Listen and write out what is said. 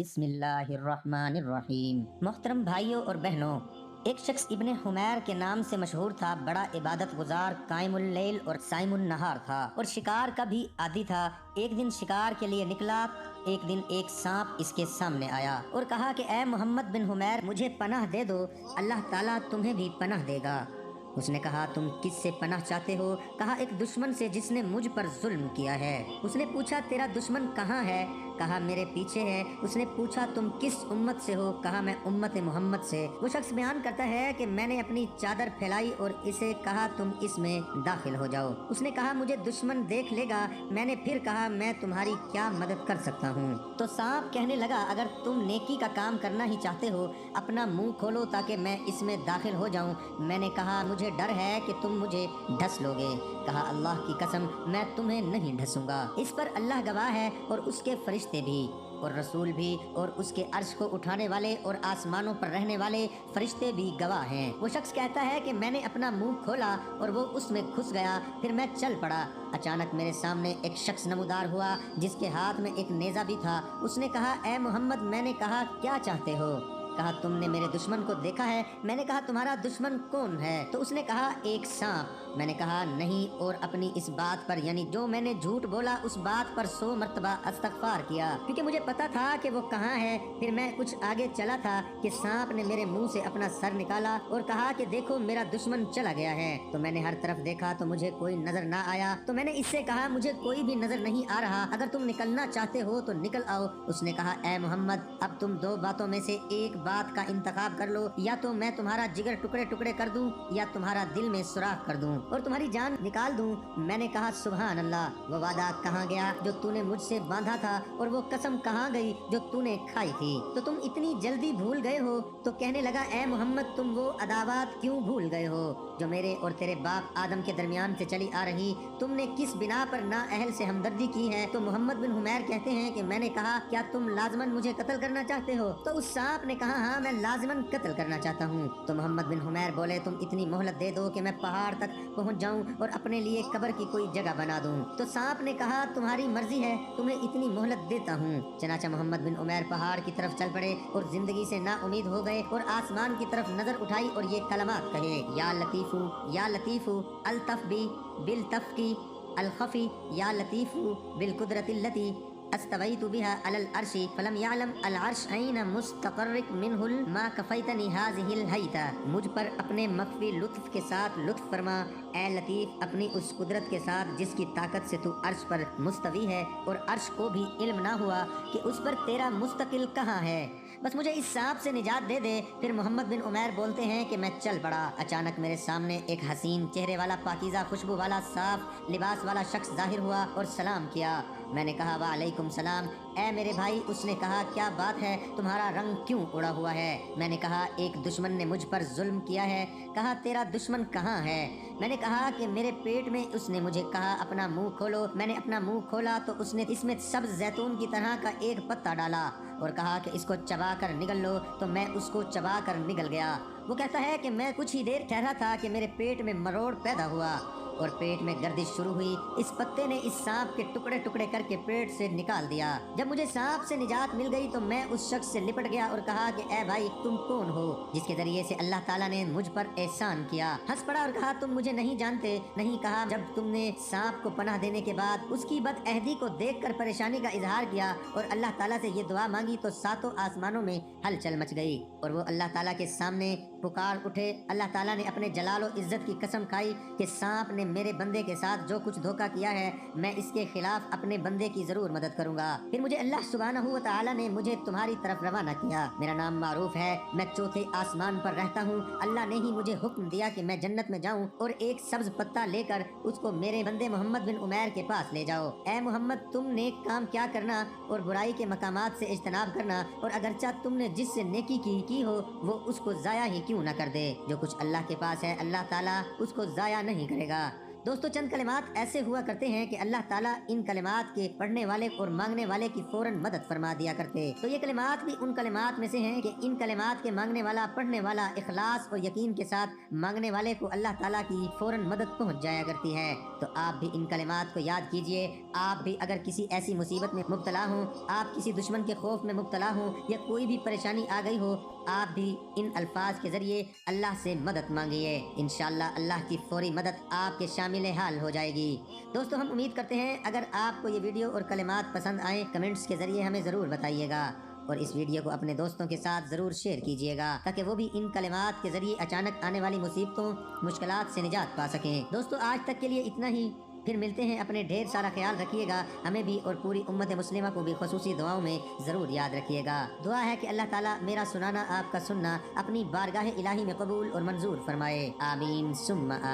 بسم اللہ الرحمن الرحیم۔ محترم بھائیوں اور بہنوں، ایک شخص ابن حمیر کے نام سے مشہور تھا۔ بڑا عبادت گزار، قائم اللیل اور صائم النہار تھا اور شکار کا بھی عادی تھا۔ ایک دن شکار کے لیے نکلا۔ ایک دن ایک سانپ اس کے سامنے آیا اور کہا کہ اے محمد بن حمیر، مجھے پناہ دے دو، اللہ تعالیٰ تمہیں بھی پناہ دے گا۔ اس نے کہا تم کس سے پناہ چاہتے ہو؟ کہا ایک دشمن سے جس نے مجھ پر ظلم کیا ہے۔ اس نے پوچھا تیرا دشمن کہاں ہے؟ کہا میرے پیچھے ہے۔ اس نے پوچھا تم کس امت سے ہو؟ کہا میں امت محمد سے۔ وہ شخص بیان کرتا ہے کہ میں نے اپنی چادر پھیلائی اور اسے کہا تم اس میں داخل ہو جاؤ۔ اس نے کہا مجھے دشمن دیکھ لے گا۔ میں نے پھر کہا میں تمہاری کیا مدد کر سکتا ہوں؟ تو سانپ کہنے لگا اگر تم نیکی کا کام کرنا ہی چاہتے ہو اپنا منہ کھولو تاکہ میں اس میں داخل ہو جاؤں۔ میں نے کہا مجھے ڈر ہے کہ تم مجھے ڈھس لو گے۔ کہا اللہ کی قسم میں تمہیں نہیں ڈھسوں گا۔ اس پر اللہ گواہ ہے اور اس کے فرشتے بھی اور رسول بھی اور اس کے عرش کو اٹھانے والے اور آسمانوں پر رہنے والے فرشتے بھی گواہ ہیں۔ وہ شخص کہتا ہے کہ میں نے اپنا منہ کھولا اور وہ اس میں گھس گیا، پھر میں چل پڑا۔ اچانک میرے سامنے ایک شخص نمودار ہوا جس کے ہاتھ میں ایک نیزہ بھی تھا۔ اس نے کہا اے محمد، میں نے کہا کیا چاہتے ہو؟ کہا تم نے میرے دشمن کو دیکھا ہے؟ میں نے کہا تمہارا دشمن کون ہے؟ تو اس نے کہا ایک سانپ۔ میں نے کہا نہیں، اور اپنی اس بات پر یعنی جو میں نے جھوٹ بولا اس بات پر 100 مرتبہ استغفار کیا، کیونکہ مجھے پتا تھا کہ وہ کہاں ہے۔ پھر میں کچھ آگے چلا تھا کہ سانپ نے میرے منہ سے اپنا سر نکالا اور کہا کہ دیکھو میرا دشمن چلا گیا ہے۔ تو میں نے ہر طرف دیکھا تو مجھے کوئی نظر نہ آیا۔ تو میں نے اس سے کہا مجھے کوئی بھی نظر نہیں آ رہا، اگر تم نکلنا چاہتے ہو تو نکل آؤ۔ اس نے کہا اے محمد، اب تم دو باتوں میں سے ایک بات کا انتخاب کر لو، یا تو میں تمہارا جگر ٹکڑے ٹکڑے کر دوں یا تمہارا دل میں سوراخ کر دوں اور تمہاری جان نکال دوں۔ میں نے کہا سبحان اللہ، وہ وعدہ کہاں گیا جو تو نے مجھ سے باندھا تھا، اور وہ قسم کہاں گئی جو تو نے کھائی تھی؟ تو تم اتنی جلدی بھول گئے ہو؟ تو کہنے لگا اے محمد، تم وہ عداوات کیوں بھول گئے ہو جو میرے اور تیرے باپ آدم کے درمیان سے چلی آ رہی؟ تم نے کس بنا پر نااہل سے ہمدردی کی ہے؟ تو محمد بن حمیر کہتے ہیں کہ میں نے کہا کیا تم لازماً مجھے قتل کرنا چاہتے ہو؟ تو اس سانپ نے کہا ہاں میں لازماً قتل کرنا چاہتا ہوں۔ تو محمد بن حمیر بولے تم اتنی مہلت دے دو کہ میں پہاڑ تک پہنچ جاؤں اور اپنے لیے قبر کی کوئی جگہ بنا دوں۔ تو سانپ نے کہا تمہاری مرضی ہے، تمہیں اتنی مہلت دیتا ہوں۔ چنانچہ محمد بن عمیر پہاڑ کی طرف چل پڑے اور زندگی سے نا امید ہو گئے اور آسمان کی طرف نظر اٹھائی اور یہ کلمات کہے یا لطیفو یا لطیفو الطف بی بالتفقی الخفی یا لطیفو بالقدرت اللتی استویت بها علی العرش فلم یعلم العرش این مستقرک منہ ما کفیتنی هذه الحیتہ۔ مجھ پر اپنے مخفی لطف کے ساتھ لطف فرما اے لطیف، اپنی اس قدرت کے ساتھ جس کی طاقت سے تو عرش پر مستوی ہے اور عرش کو بھی علم نہ ہوا کہ اس پر تیرا مستقل کہاں ہے۔ بس مجھے اس سانپ سے نجات دے دے۔ پھر محمد بن عمیر بولتے ہیں کہ میں چل پڑا۔ اچانک میرے سامنے ایک حسین چہرے والا، پاکیزہ خوشبو والا، صاف لباس والا شخص ظاہر ہوا اور سلام کیا۔ میں نے کہا وعلیکم السلام اے میرے بھائی۔ اس نے کہا کیا بات ہے، تمہارا رنگ کیوں اڑا ہوا ہے؟ میں نے کہا ایک دشمن نے مجھ پر ظلم کیا ہے۔ کہا تیرا دشمن کہاں ہے؟ میں نے کہا کہ میرے پیٹ میں۔ اس نے مجھے کہا اپنا منہ کھولو۔ میں نے اپنا منہ کھولا تو اس نے اس میں سبز زیتون کی طرح کا ایک پتا ڈالا اور کہا کہ اس کو چبا کر نگل لو۔ تو میں اس کو چبا کر نگل گیا۔ وہ کہتا ہے کہ میں کچھ ہی دیر ٹھہرا تھا کہ میرے پیٹ میں مروڑ پیدا ہوا اور پیٹ میں گردش شروع ہوئی۔ اس پتے نے اس سانپ کے ٹکڑے ٹکڑے کر کے پیٹ سے نکال دیا۔ جب مجھے سانپ سے نجات مل گئی تو میں اس شخص سے لپٹ گیا اور کہا کہ اے بھائی تم کون ہو جس کے ذریعے سے اللہ تعالیٰ نے مجھ پر احسان کیا؟ ہنس پڑا اور کہا تم مجھے نہیں جانتے؟ نہیں۔ کہا جب تم نے سانپ کو پناہ دینے کے بعد اس کی بد عہدی کو دیکھ کر پریشانی کا اظہار کیا اور اللہ تعالیٰ سے یہ دعا مانگی تو ساتوں آسمانوں میں ہلچل مچ گئی اور وہ اللہ تعالیٰ کے سامنے پکار اٹھے۔ اللہ تعالیٰ نے اپنے جلال و عزت کی قسم کھائی کہ سانپ نے میرے بندے کے ساتھ جو کچھ دھوکہ کیا ہے میں اس کے خلاف اپنے بندے کی ضرور مدد کروں گا۔ پھر مجھے اللہ سبحانہ و تعالیٰ نے مجھے تمہاری طرف روانہ کیا۔ میرا نام معروف ہے، میں چوتھے آسمان پر رہتا ہوں۔ اللہ نے ہی مجھے حکم دیا کہ میں جنت میں جاؤں اور ایک سبز پتا لے کر اس کو میرے بندے محمد بن عمیر کے پاس لے جاؤ۔ اے محمد، تم نیک کام کیا کرنا اور برائی کے مقامات سے اجتناب کرنا، اور اگرچہ تم نے جس سے نیکی کی ہو وہ اس کو ضائع ہی کیوں نہ کر دے۔ جو کچھ اللہ کے پاس ہے اللہ تعالیٰ اس کو ضائع نہیں کرے گا۔ دوستو چند کلمات ایسے ہوا کرتے ہیں کہ اللہ تعالیٰ ان کلمات کے پڑھنے والے اور مانگنے والے کی فوراً مدد فرما دیا کرتے. تو یہ کلمات بھی ان کلمات میں سے ہیں کہ ان کلمات کے مانگنے والا پڑھنے والا اخلاص اور یقین کے ساتھ مانگنے والے کو اللہ تعالیٰ کی فوراً مدد پہنچ جایا کرتی ہے. تو آپ بھی ان کلمات کو یاد کیجئے. آپ بھی اگر کسی ایسی مصیبت میں مبتلا ہوں، آپ کسی دشمن کے خوف میں مبتلا ہوں یا کوئی بھی پریشانی آ گئی ہو، آپ بھی ان الفاظ کے ذریعے اللہ سے مدد مانگیے. انشاءاللہ اللہ کی فوری مدد آپ کے شامل حال ہو جائے گی. دوستو ہم امید کرتے ہیں اگر آپ کو یہ ویڈیو اور کلمات پسند آئیں، کمنٹس کے ذریعے ہمیں ضرور بتائیے گا اور اس ویڈیو کو اپنے دوستوں کے ساتھ ضرور شیئر کیجئے گا تاکہ وہ بھی ان کلمات کے ذریعے اچانک آنے والی مصیبتوں مشکلات سے نجات پا سکیں. دوستو آج تک کے لیے اتنا ہی. پھر ملتے ہیں. اپنے ڈھیر سارا خیال رکھیے گا. ہمیں بھی اور پوری امت مسلمہ کو بھی خصوصی دعاؤں میں ضرور یاد رکھیے گا. دعا ہے کہ اللہ تعالیٰ میرا سنانا، آپ کا سننا اپنی بارگاہ الہی میں قبول اور منظور فرمائے. آمین ثم آمین.